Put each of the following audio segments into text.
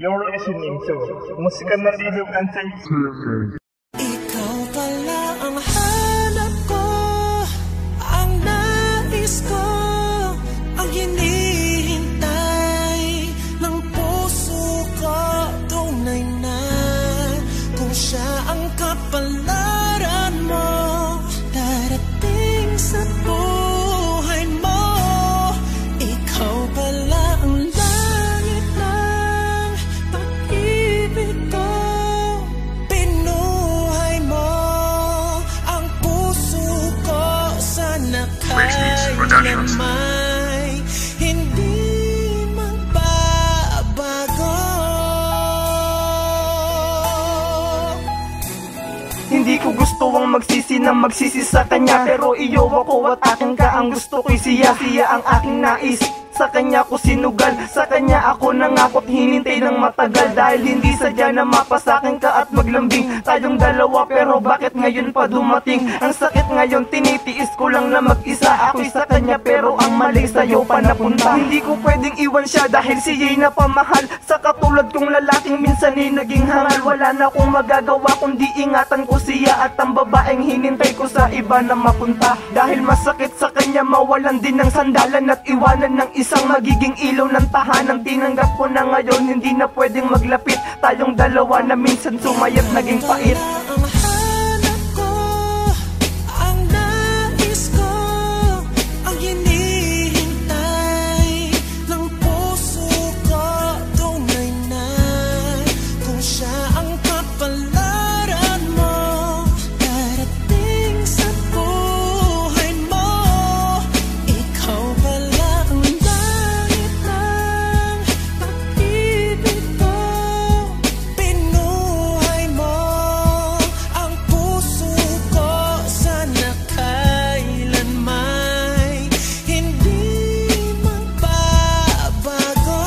You're listening to Musika Nalilog Entertainment. Ikaw pala ang hanap ko, ang nais ko, ang hinihintay ng puso ko. Tunay na kung siya ang kapalaran mo, darating sa buhay mo. Ikaw pala ang langit ng pag-ibig ko. Pinuhay mo ang puso ko. Sana kailan may hindi magbabago. Hindi ko gusto ang magsisi na magsisi sa kanya, pero iyo ako at akin ka. Ang gusto ko'y siya ang aking nais. Sa kanya ko sinugal, sa kanya ako nangako't hinintay ng matagal. Dahil hindi sadya na mapasakin ka at maglambing tayong dalawa, pero bakit ngayon pa dumating? Ang sakit ngayon, tinitiis ko lang na mag-isa. Ako'y sa kanya pero ang mali sa'yo pa napunta. Hindi ko pwedeng iwan siya dahil siya'y napamahal. Sa katulad kong lalaking minsan ay naging hangal. Wala na akong magagawa kundi ingatan ko siya at ang babaeng hinintay ko sa iba na mapunta. Dahil masakit sa kanya mawalan din ng sandalan at iwanan ng isang magiging ilaw ng tahanan. Tinanggap ko na ngayon, hindi na pwedeng maglapit tayong dalawa na minsan sumayat naging pait. Ang hanap ko, ang nais ko, ang hinihintay ng puso ko. Tunay na kung siya ang kapalaran mo, darating sa buhay mo. Ikaw pala ang langit ng pag-ibig ko. Pinuhay mo ang puso ko. Sana kailan may hindi magbabago.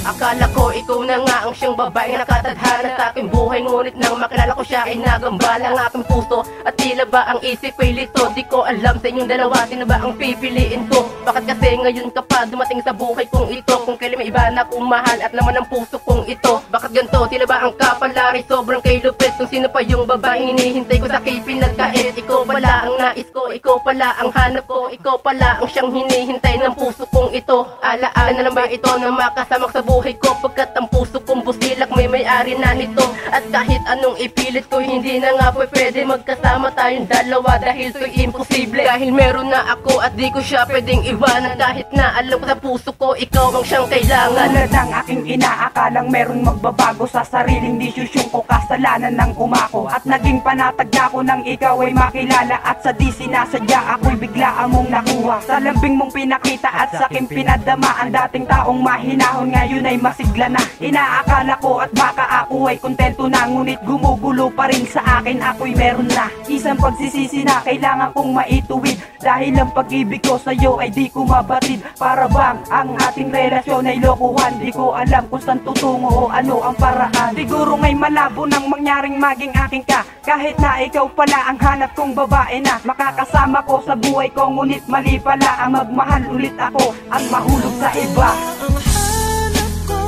Akala ko ikaw na nga ang siyang babaeng nakatadhana sa aking buhay. Ngunit nang makilala ko siya ay nagambala ang aking puso. At tila ba ang isip ko'y lito? Di ko alam sa inyong dalawa, sino ba ang pipiliin ko? Bakit kasi ngayon ka pa dumating sa buhay kong ito? Kung kailan may iba na kong mahal at laman ng puso kong ito. Bakit ganito? Tila ba ang kapalari sobrang kay Lupit? Kung sino pa yung babaeng hinihintay ko sa aking pinagkait? Ikaw pala ang nais ko, ikaw pala ang hanap ko, ikaw pala ang siyang hinihintay ng puso kong ito. Alaala na lang ba ito na makasama ko sa buhay ko? Pagkat ang puso kong busilak may may-ari na nito. At kahit anong ipilit ko, hindi na nga po pwede magkasama tayong dalawa dahil to'y imposible. Dahil meron na ako at di ko siya pwedeng iwanan. Kahit na alam ko sa puso ko, ikaw ang siyang kailangan. Tulad ng aking inaakalang merong magbabago sa sariling desisyon ko, kasalanan ng umako. At naging panatag na ako nang ikaw ay makilala. At sa di sinasadya ako'y bigla mong nakuha. Sa lambing mong pinakita at sa aking pinadama, ang dating taong mahinahon ngayon ay masigla na. Inaakala ko at baka ako ay kontento na, ngunit gumugulo pa rin sa akin, ako'y meron na isang pagsisisi na kailangan kong maituwid. Dahil ang pag-ibig ko sa'yo ay di ko mabatid. Para bang ang ating relasyon ay lokohan? Di ko alam kung saan tutungo o ano ang paraan. Siguro ngay malabo nang mangyaring maging aking ka, kahit na ikaw pala ang hanap kong babae na makakasama ko sa buhay ko. Ngunit mali pala ang magmahal ulit ako at mahulog sa iba. Ang hanap ko,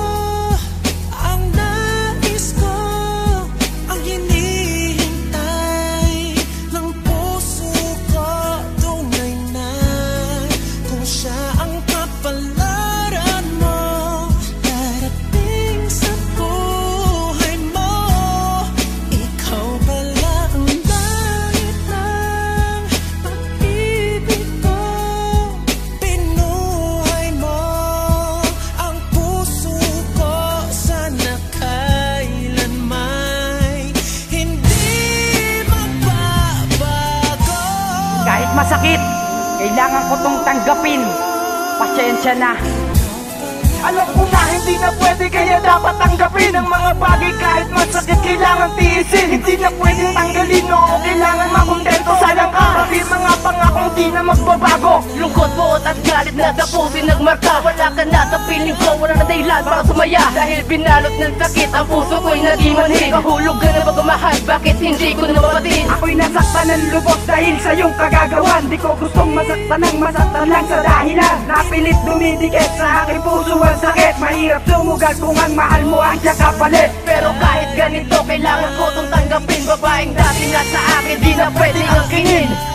ang nais ko, ang hinihintay ng puso ko. Tunay na kung siya ang kapalaran mo, darating sa buhay mo. Ikaw pala ang langit ng pag-ibig ko. Pinuhay mo ang puso ko. Sana kailan may hindi magbabago. Kahit masakit, kailangan ko tong tanggapin. Pasensya na. Alam ko na hindi na pwede, kaya dapat tanggapin ang mga bagay kahit masakit kailangan tiisin. Hindi na pwedeng tanggalin, oo kailangan makontento. Sayang ka, pati mga pangakong di na magbabago. Lungkot, buot at galit na sa puso nagmarka. Wala ka na sa feeling ko, wala na dahilan para sumaya. Dahil binalot ng sakit, ang puso ko'y naging manhid. Kahulog ka na magmahal, bakit hindi ko na mapatin? Ako'y nasaktan ng lubos dahil sa iyong kagagawan. Di ko gustong masaktan ng masaktan lang sa dahilan. Napilit dumidikit sa aking puso ang sakit. Mahirap sumugal kung ang mahal mo ang siya kapalit. Pero kahit ganito, kailangan ko itong tanggapin. Babaeng dati nga sa akin, di na pwedeng angkinin.